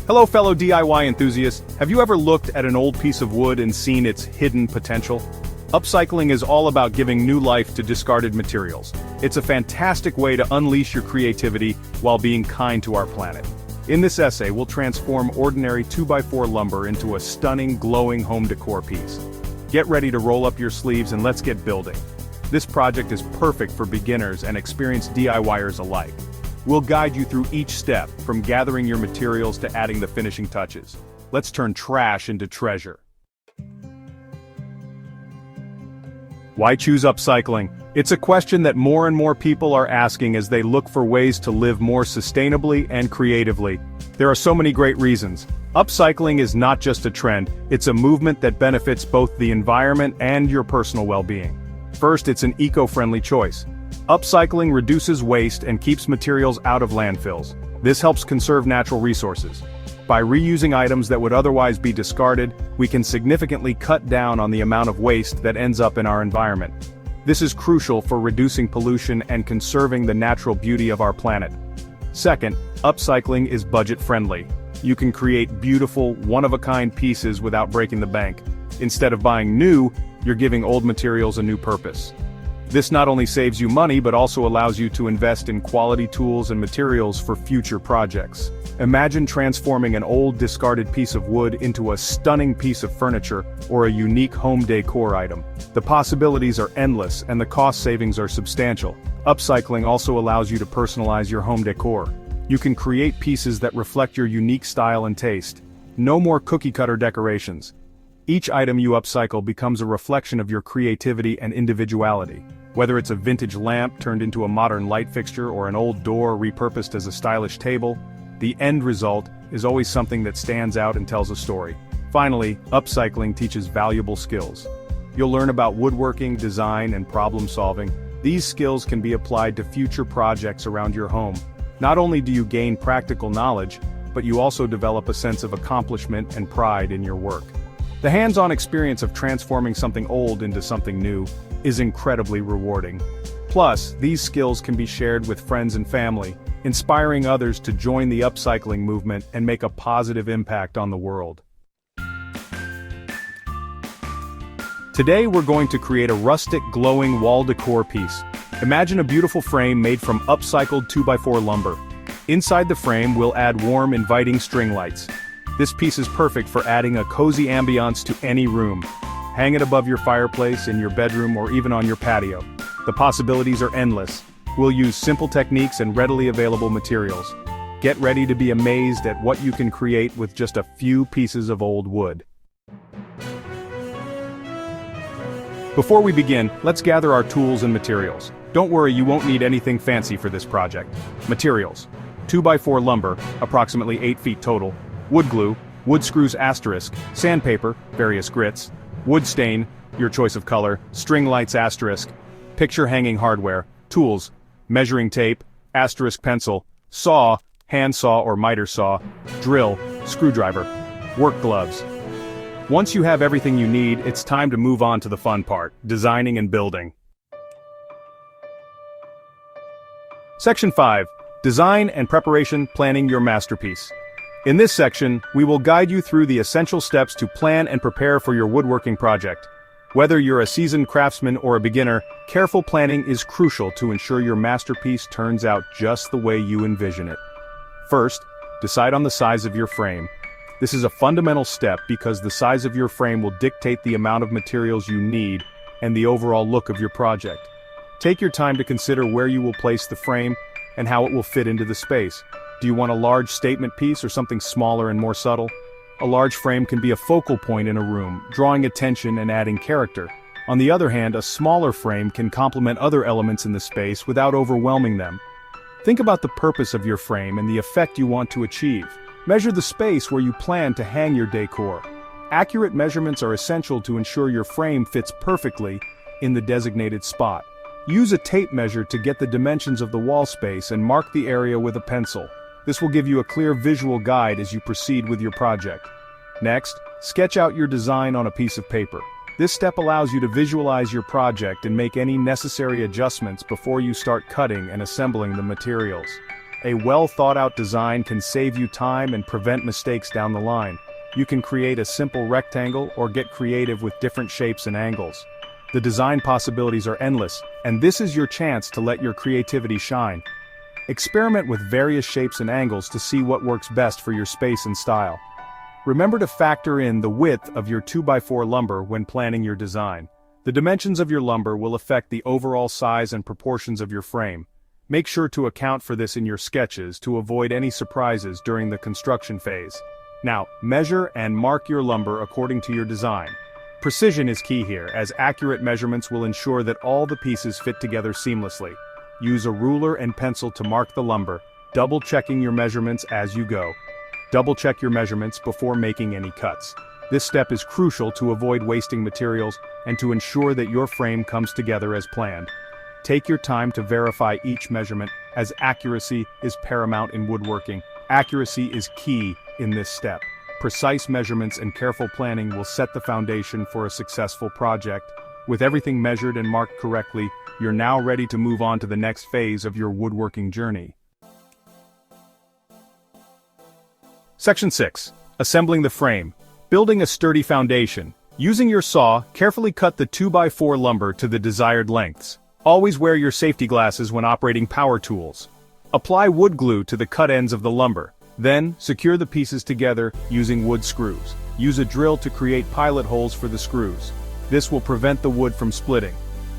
Hello fellow DIY enthusiasts, have you ever looked at an old piece of wood and seen its hidden potential? Upcycling is all about giving new life to discarded materials. It's a fantastic way to unleash your creativity while being kind to our planet. In this essay, we'll transform ordinary 2x4 lumber into a stunning, glowing home decor piece. Get ready to roll up your sleeves and let's get building. This project is perfect for beginners and experienced DIYers alike. We'll guide you through each step, from gathering your materials to adding the finishing touches. Let's turn trash into treasure. Why choose upcycling? It's a question that more and more people are asking as they look for ways to live more sustainably and creatively. There are so many great reasons. Upcycling is not just a trend, it's a movement that benefits both the environment and your personal well-being. First, it's an eco-friendly choice. Upcycling reduces waste and keeps materials out of landfills. This helps conserve natural resources. By reusing items that would otherwise be discarded, we can significantly cut down on the amount of waste that ends up in our environment. This is crucial for reducing pollution and conserving the natural beauty of our planet. Second, upcycling is budget-friendly. You can create beautiful, one-of-a-kind pieces without breaking the bank. Instead of buying new, you're giving old materials a new purpose. This not only saves you money but also allows you to invest in quality tools and materials for future projects. Imagine transforming an old discarded piece of wood into a stunning piece of furniture or a unique home decor item. The possibilities are endless and the cost savings are substantial. Upcycling also allows you to personalize your home decor. You can create pieces that reflect your unique style and taste. No more cookie-cutter decorations. Each item you upcycle becomes a reflection of your creativity and individuality. Whether it's a vintage lamp turned into a modern light fixture or an old door repurposed as a stylish table, the end result is always something that stands out and tells a story. Finally, upcycling teaches valuable skills. You'll learn about woodworking, design, and problem solving. These skills can be applied to future projects around your home. Not only do you gain practical knowledge, but you also develop a sense of accomplishment and pride in your work. The hands-on experience of transforming something old into something new is incredibly rewarding. Plus, these skills can be shared with friends and family, inspiring others to join the upcycling movement and make a positive impact on the world. Today we're going to create a rustic, glowing wall decor piece. Imagine a beautiful frame made from upcycled 2x4 lumber. Inside the frame we'll add warm, inviting string lights. This piece is perfect for adding a cozy ambiance to any room. Hang it above your fireplace, in your bedroom, or even on your patio. The possibilities are endless. We'll use simple techniques and readily available materials. Get ready to be amazed at what you can create with just a few pieces of old wood. Before we begin, let's gather our tools and materials. Don't worry, you won't need anything fancy for this project. Materials: 2x4 lumber, approximately 8 feet total. Wood glue, wood screws asterisk, sandpaper, various grits, wood stain, your choice of color, string lights asterisk, picture hanging hardware, tools, measuring tape, asterisk pencil, saw, hand saw or miter saw, drill, screwdriver, work gloves. Once you have everything you need, it's time to move on to the fun part, designing and building. Section 5. Design and preparation, planning your masterpiece. In this section, we will guide you through the essential steps to plan and prepare for your woodworking project. Whether you're a seasoned craftsman or a beginner, careful planning is crucial to ensure your masterpiece turns out just the way you envision it. First, decide on the size of your frame. This is a fundamental step because the size of your frame will dictate the amount of materials you need and the overall look of your project. Take your time to consider where you will place the frame and how it will fit into the space. Do you want a large statement piece or something smaller and more subtle? A large frame can be a focal point in a room, drawing attention and adding character. On the other hand, a smaller frame can complement other elements in the space without overwhelming them. Think about the purpose of your frame and the effect you want to achieve. Measure the space where you plan to hang your decor. Accurate measurements are essential to ensure your frame fits perfectly in the designated spot. Use a tape measure to get the dimensions of the wall space and mark the area with a pencil. This will give you a clear visual guide as you proceed with your project. Next, sketch out your design on a piece of paper. This step allows you to visualize your project and make any necessary adjustments before you start cutting and assembling the materials. A well-thought-out design can save you time and prevent mistakes down the line. You can create a simple rectangle or get creative with different shapes and angles. The design possibilities are endless, and this is your chance to let your creativity shine. Experiment with various shapes and angles to see what works best for your space and style. Remember to factor in the width of your 2x4 lumber when planning your design. The dimensions of your lumber will affect the overall size and proportions of your frame. Make sure to account for this in your sketches to avoid any surprises during the construction phase. Now, measure and mark your lumber according to your design. Precision is key here, as accurate measurements will ensure that all the pieces fit together seamlessly. Use a ruler and pencil to mark the lumber, double-checking your measurements as you go. Double-check your measurements before making any cuts. This step is crucial to avoid wasting materials and to ensure that your frame comes together as planned. Take your time to verify each measurement, as accuracy is paramount in woodworking. Accuracy is key in this step. Precise measurements and careful planning will set the foundation for a successful project. With everything measured and marked correctly, you're now ready to move on to the next phase of your woodworking journey. Section 6. Assembling the frame. Building a sturdy foundation. Using your saw, carefully cut the 2x4 lumber to the desired lengths. Always wear your safety glasses when operating power tools. Apply wood glue to the cut ends of the lumber. Then, secure the pieces together using wood screws. Use a drill to create pilot holes for the screws. This will prevent the wood from splitting.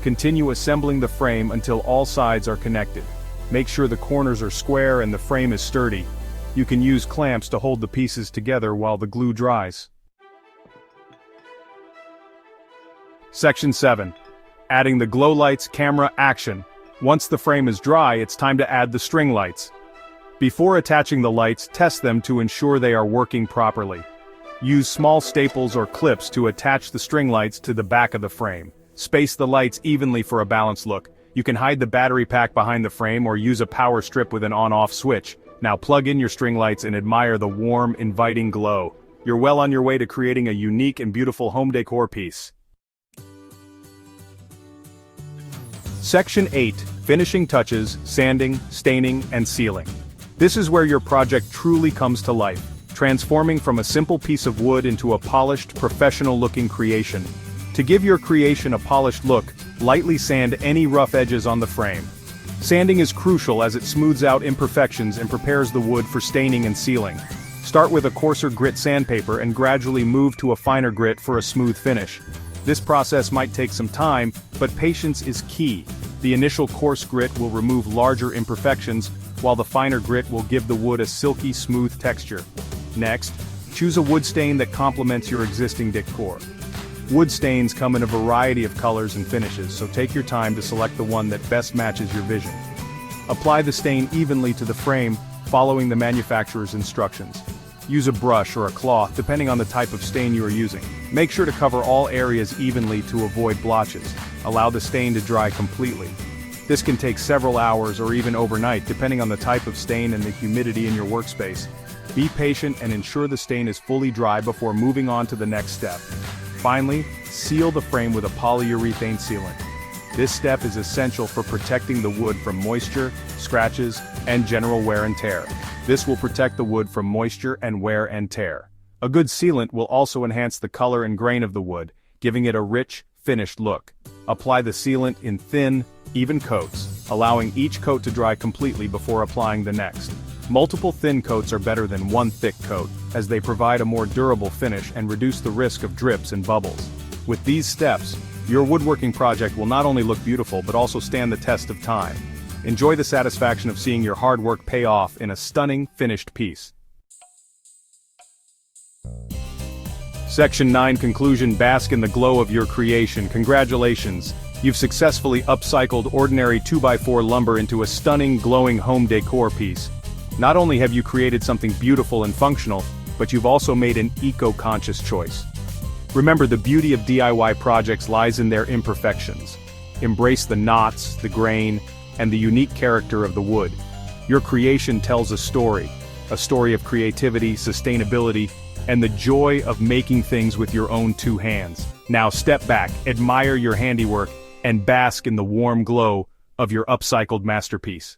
Continue assembling the frame until all sides are connected. Make sure the corners are square and the frame is sturdy. You can use clamps to hold the pieces together while the glue dries. Section 7. Adding the glow lights. Camera action. Once the frame is dry, it's time to add the string lights. Before attaching the lights, test them to ensure they are working properly. Use small staples or clips to attach the string lights to the back of the frame. Space the lights evenly for a balanced look. You can hide the battery pack behind the frame or use a power strip with an on-off switch. Now plug in your string lights and admire the warm, inviting glow. You're well on your way to creating a unique and beautiful home decor piece. Section 8. Finishing touches, sanding, staining, and sealing. This is where your project truly comes to life, transforming from a simple piece of wood into a polished, professional-looking creation. To give your creation a polished look, lightly sand any rough edges on the frame. Sanding is crucial as it smooths out imperfections and prepares the wood for staining and sealing. Start with a coarser grit sandpaper and gradually move to a finer grit for a smooth finish. This process might take some time, but patience is key. The initial coarse grit will remove larger imperfections, while the finer grit will give the wood a silky, smooth texture. Next, choose a wood stain that complements your existing decor. Wood stains come in a variety of colors and finishes, so take your time to select the one that best matches your vision. Apply the stain evenly to the frame, following the manufacturer's instructions. Use a brush or a cloth depending on the type of stain you are using. Make sure to cover all areas evenly to avoid blotches. Allow the stain to dry completely. This can take several hours or even overnight depending on the type of stain and the humidity in your workspace. Be patient and ensure the stain is fully dry before moving on to the next step. Finally, seal the frame with a polyurethane sealant. This step is essential for protecting the wood from moisture, scratches, and general wear and tear. This will protect the wood from moisture and wear and tear. A good sealant will also enhance the color and grain of the wood, giving it a rich, finished look. Apply the sealant in thin, even coats, allowing each coat to dry completely before applying the next. Multiple thin coats are better than one thick coat, as they provide a more durable finish and reduce the risk of drips and bubbles. With these steps, your woodworking project will not only look beautiful but also stand the test of time. Enjoy the satisfaction of seeing your hard work pay off in a stunning, finished piece. Section 9. Conclusion. Bask in the glow of your creation. Congratulations! You've successfully upcycled ordinary 2x4 lumber into a stunning, glowing home decor piece. Not only have you created something beautiful and functional, but you've also made an eco-conscious choice. Remember, the beauty of DIY projects lies in their imperfections. Embrace the knots, the grain, and the unique character of the wood. Your creation tells a story of creativity, sustainability, and the joy of making things with your own two hands. Now step back, admire your handiwork, and bask in the warm glow of your upcycled masterpiece.